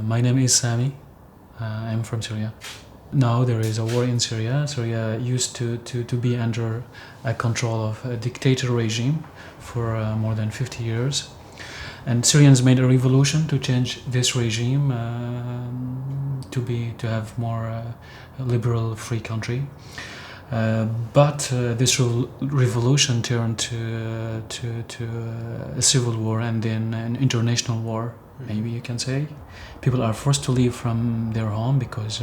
My name is Sami. I'm from Syria. Now there is a war in Syria. Syria used to be under a control of a dictator regime for more than 50 years. And Syrians made a revolution to change this regime to have more liberal, free country. But this revolution turned to a civil war and then an international war, maybe you can say. People are forced to leave from their home because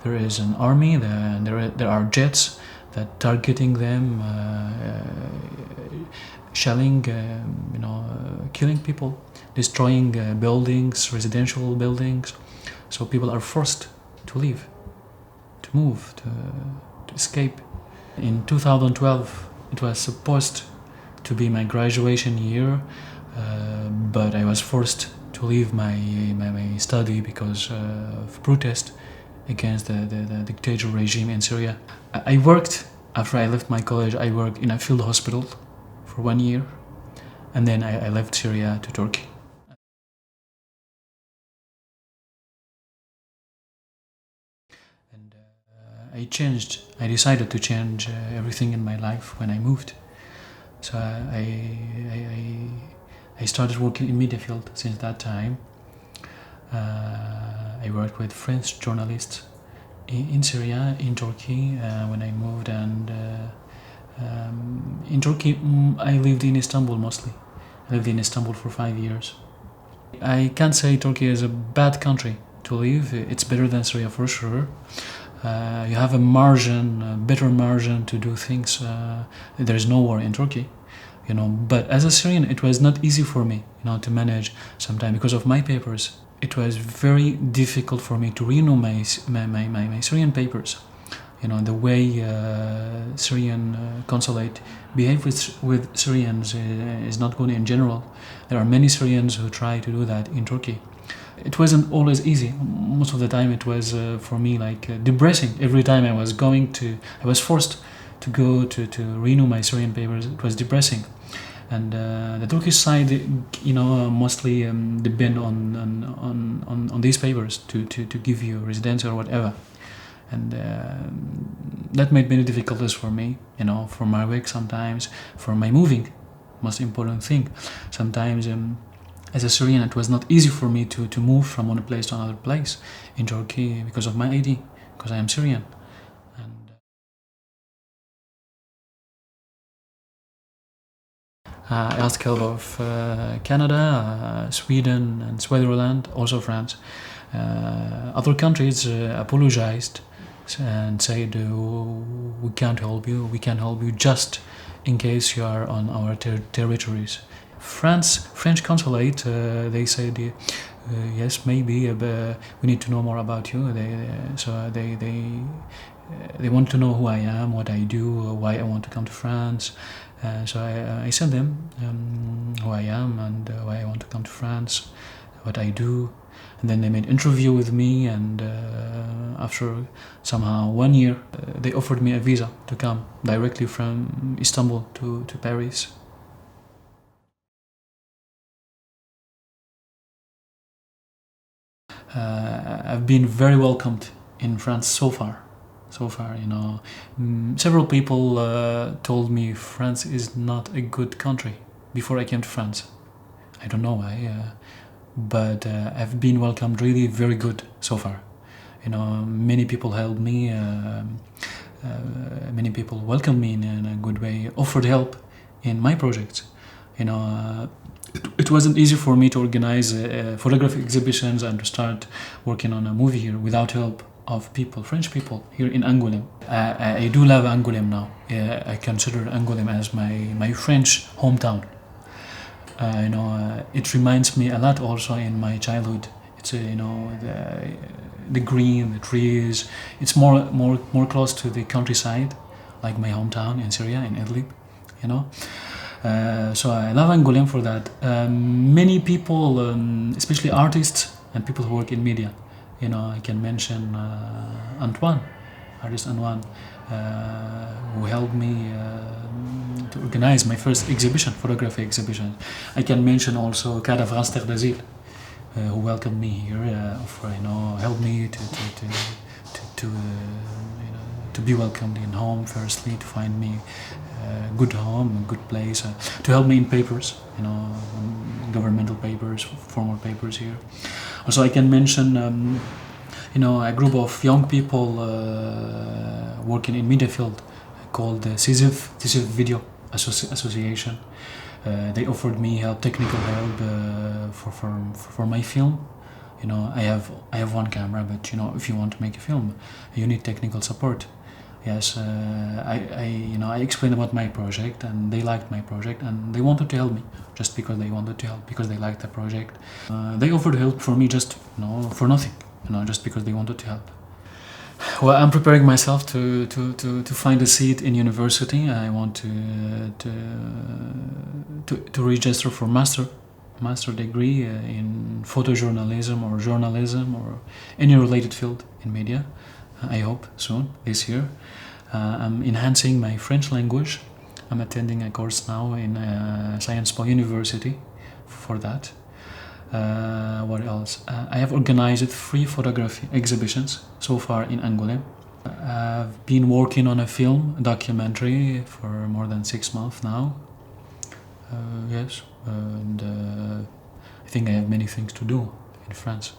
there is an army, there are jets that targeting them, shelling, killing people, destroying buildings, residential buildings. So people are forced to leave, to move, to escape. In 2012, it was supposed to be my graduation year, but I was forced to leave my study because of protest against the dictator regime in Syria. I worked, after I left my college, I worked in a field hospital for 1 year, and then I left Syria to Turkey. And I decided to change everything in my life when I moved. So I started working in media field since that time. I worked with French journalists in Syria, in Turkey when I moved, and in Turkey I lived in Istanbul mostly. I lived in Istanbul for 5 years. I can't say Turkey is a bad country to live. It's better than Syria for sure. You have a better margin to do things. There is no war in Turkey, but as a Syrian it was not easy for me, to manage sometimes because of my papers. It was very difficult for me to renew my Syrian papers. The way Syrian consulate behave with Syrians is not good in general. There are many Syrians who try to do that in Turkey. It wasn't always easy. Most of the time it was for me depressing. Every time I was forced to go to renew my Syrian papers, it was depressing. And the Turkish side, mostly depend on these papers to give you residence or whatever. And that made many difficulties for me, for my work sometimes, for my moving, most important thing. Sometimes as a Syrian it was not easy for me to move from one place to another place in Turkey because of my ID, because I am Syrian. And I asked help of Canada, Sweden and Switzerland, also France. Other countries apologized and said we can't help you just in case you are on our territories. French consulate, they said yes, maybe, but we need to know more about you. They want to know who I am, what I do, why I want to come to France. So I sent them who I am and why I want to come to France, what I do. And then they made an interview with me, and after somehow 1 year, they offered me a visa to come directly from Istanbul to Paris. I've been very welcomed in France so far. Several people told me France is not a good country before I came to France. I don't know why. But I've been welcomed really very good so far. Many people helped me, many people welcomed me in a good way, offered help in my projects. It wasn't easy for me to organize photography exhibitions and to start working on a movie here without help of people, French people here in Angoulême. I do love Angoulême now. I consider Angoulême as my French hometown. It reminds me a lot also in my childhood. It's the green, the trees. It's more close to the countryside, like my hometown in Syria, in Idlib. So I love Angoulême for that. Many people, especially artists and people who work in media. I can mention artist Antoine, who helped me to organize my first exhibition, photography exhibition. I can mention also Terre d'Asile, who welcomed me here, helped me to be welcomed in home. Firstly, to find me a good home, a good place, to help me in papers, governmental papers, formal papers here. Also, I can mention, a group of young people working in media field called the CISIV Video Association. They offered me help, technical help for my film. I have one camera, but if you want to make a film, you need technical support. Yes, I explained about my project, and they liked my project, and they wanted to help me just because they wanted to help, because they liked the project. They offered help for me just for nothing, just because they wanted to help. Well, I'm preparing myself to find a seat in university. I want to register for master degree in photojournalism or journalism or any related field in media. I hope soon, this year. I'm enhancing my French language. I'm attending a course now in Sciences Po University for that. What else? I have organized 3 photography exhibitions so far in Angoulême. I've been working on a film, a documentary, for more than 6 months now. Yes, and I think I have many things to do in France.